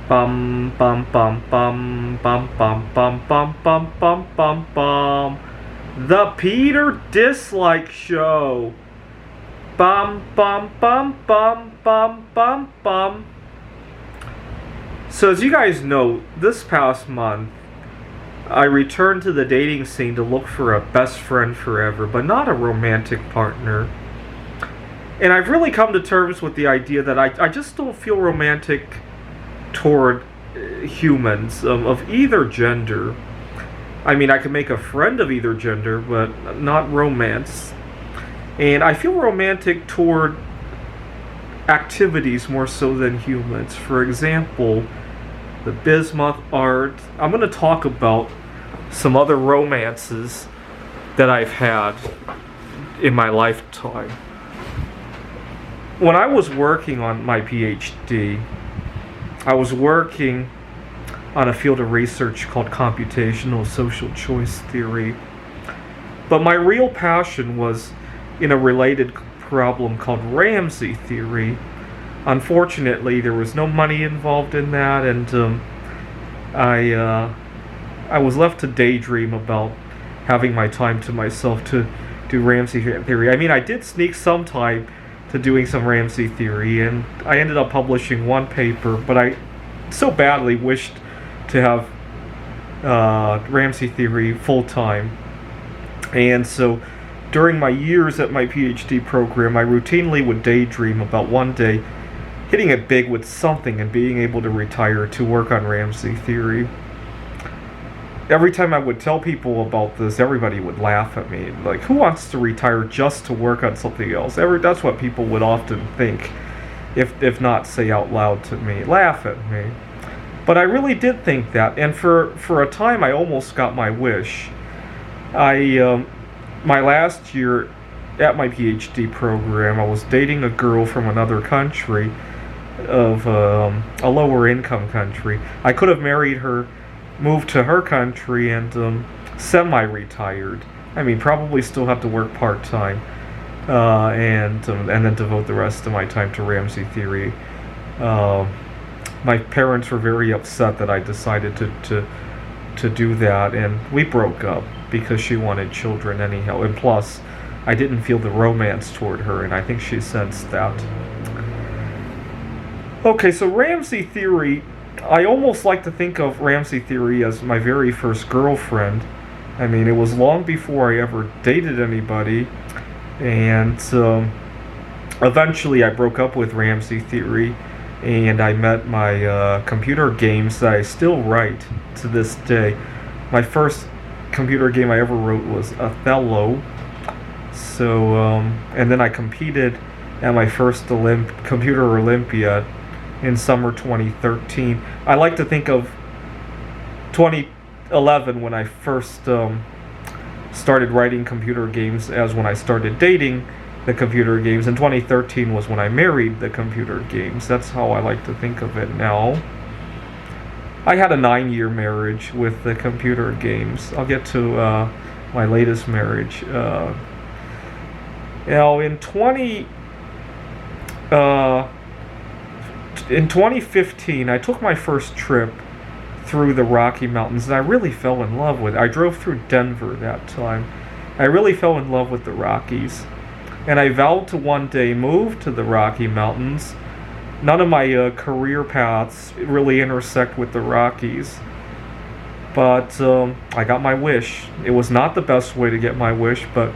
Bum bum bum bum bum bum bum bum bum bum bum bum. The Peter Dislike Show. Bum bum bum bum bum bum bum. So as you guys know, this past month I returned to the dating scene to look for a best friend forever, but not a romantic partner. And I've really come to terms with the idea that I just don't feel romantic toward humans of either gender. I mean, I can make a friend of either gender, but not romance. And I feel romantic toward activities more so than humans. For example, the bismuth art. I'm going to talk about some other romances that I've had in my lifetime. When I was working on my PhD, I was working on a field of research called computational social choice theory. But my real passion was in a related problem called Ramsey theory. Unfortunately, there was no money involved in that, and I was left to daydream about having my time to myself to do Ramsey theory. I mean, I did sneak some time to doing some Ramsey theory, and I ended up publishing one paper, but I so badly wished to have Ramsey theory full-time. And so during my years at my PhD program, I routinely would daydream about one day hitting it big with something and being able to retire to work on Ramsey theory. Every time I would tell people about this, everybody would laugh at me. Like, who wants to retire just to work on something else? That's what people would often think, if not say out loud to me, laugh at me. But I really did think that, and for a time I almost got my wish. My last year at my PhD program, I was dating a girl from another country, of a lower income country. I could have married her, moved to her country, and semi-retired. I mean, probably still have to work part-time, and then devote the rest of my time to Ramsey theory. My parents were very upset that I decided to do that, and we broke up because she wanted children anyhow. And plus, I didn't feel the romance toward her, and I think she sensed that. Okay, so Ramsey theory, I almost like to think of Ramsey theory as my very first girlfriend. I mean, it was long before I ever dated anybody, and eventually I broke up with Ramsey theory, and I met my computer games that I still write to this day. My first computer game I ever wrote was Othello. So, and then I competed at my first computer Olympiad in summer 2013. I like to think of 2011 when I first started writing computer games as when I started dating the computer games, and 2013 was when I married the computer games. That's how I like to think of it now. I had a 9-year marriage with the computer games. I'll get to my latest marriage. In 2015, I took my first trip through the Rocky Mountains, and I really fell in love with it. I drove through Denver that time. I really fell in love with the Rockies, and I vowed to one day move to the Rocky Mountains. None of my career paths really intersect with the Rockies, but I got my wish. It was not the best way to get my wish, but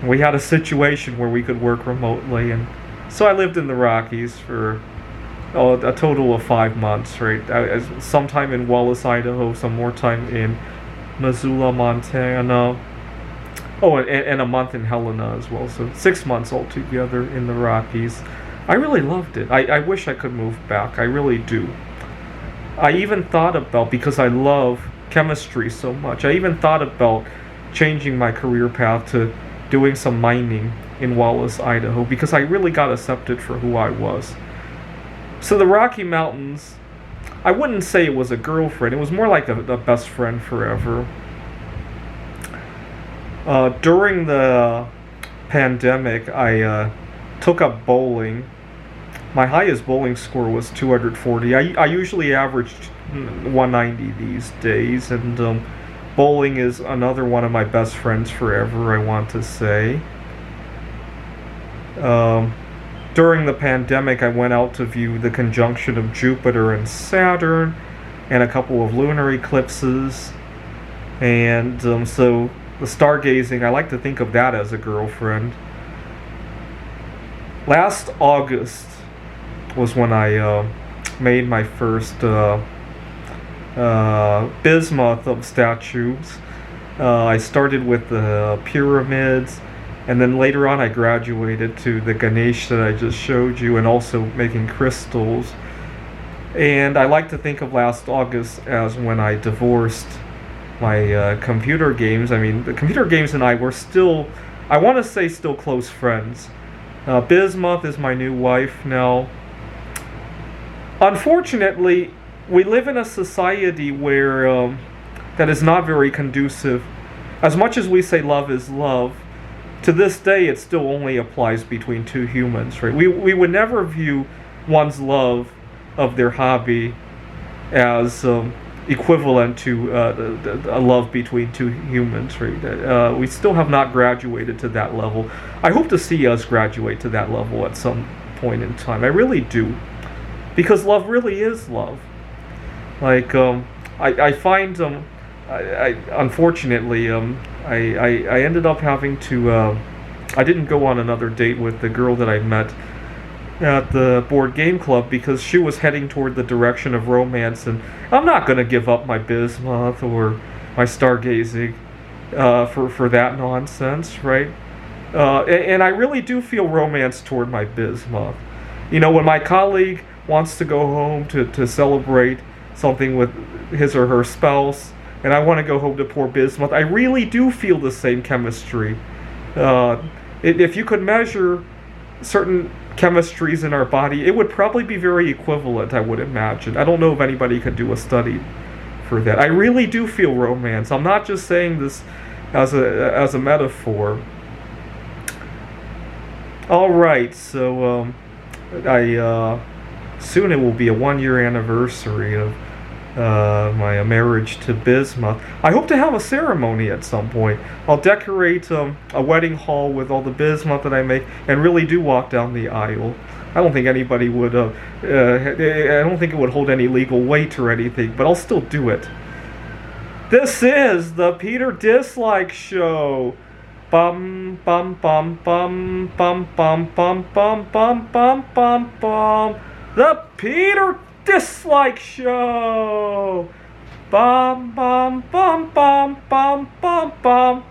we had a situation where we could work remotely, and so I lived in the Rockies for a total of 5 months, right? Some time in Wallace, Idaho, some more time in Missoula, Montana. Oh, and a month in Helena as well. So 6 months altogether in the Rockies. I really loved it. I wish I could move back. I really do. I even thought about, because I love chemistry so much, I even thought about changing my career path to doing some mining in Wallace, Idaho, because I really got accepted for who I was. So the Rocky Mountains, I wouldn't say it was a girlfriend. It was more like a best friend forever. During the pandemic, I took up bowling My highest bowling score was 240. I usually averaged 190 these days, and bowling is another one of my best friends forever, I want to say. During the pandemic, I went out to view the conjunction of Jupiter and Saturn and a couple of lunar eclipses. And so the stargazing, I like to think of that as a girlfriend. Last August was when I made my first bismuth of statues. I started with the pyramids, and then later on I graduated to the Ganesh that I just showed you, and also making crystals. And I like to think of last August as when I divorced my computer games. I mean, the computer games and I were still, I want to say, still close friends. Bismuth is my new wife now. Unfortunately, we live in a society where that is not very conducive. As much as we say love is love, to this day it still only applies between two humans, right? We would never view one's love of their hobby as equivalent to a love between two humans, right? We still have not graduated to that level. I hope to see us graduate to that level at some point in time. I really do. Because love really is love. Like, I find, unfortunately, I ended up having to, I didn't go on another date with the girl that I met at the board game club because she was heading toward the direction of romance, and I'm not going to give up my bismuth or my stargazing for that nonsense, right? And I really do feel romance toward my bismuth. You know, when my colleague wants to go home to celebrate something with his or her spouse, and I want to go home to pour bismuth, I really do feel the same chemistry. If you could measure certain chemistries in our body, it would probably be very equivalent, I would imagine. I don't know if anybody could do a study for that. I really do feel romance. I'm not just saying this as a metaphor. All right, so soon it will be a 1-year anniversary of my marriage to bismuth. I hope to have a ceremony at some point. I'll decorate a wedding hall with all the bismuth that I make and really do walk down the aisle. I don't think anybody would, I don't think it would hold any legal weight or anything, but I'll still do it. This is the Peter Dislike Show. Bum bum bum bum bum bum bum bum bum bum bum bum. The Peter Dislike Show. Bum bum bum bum bum bum bum.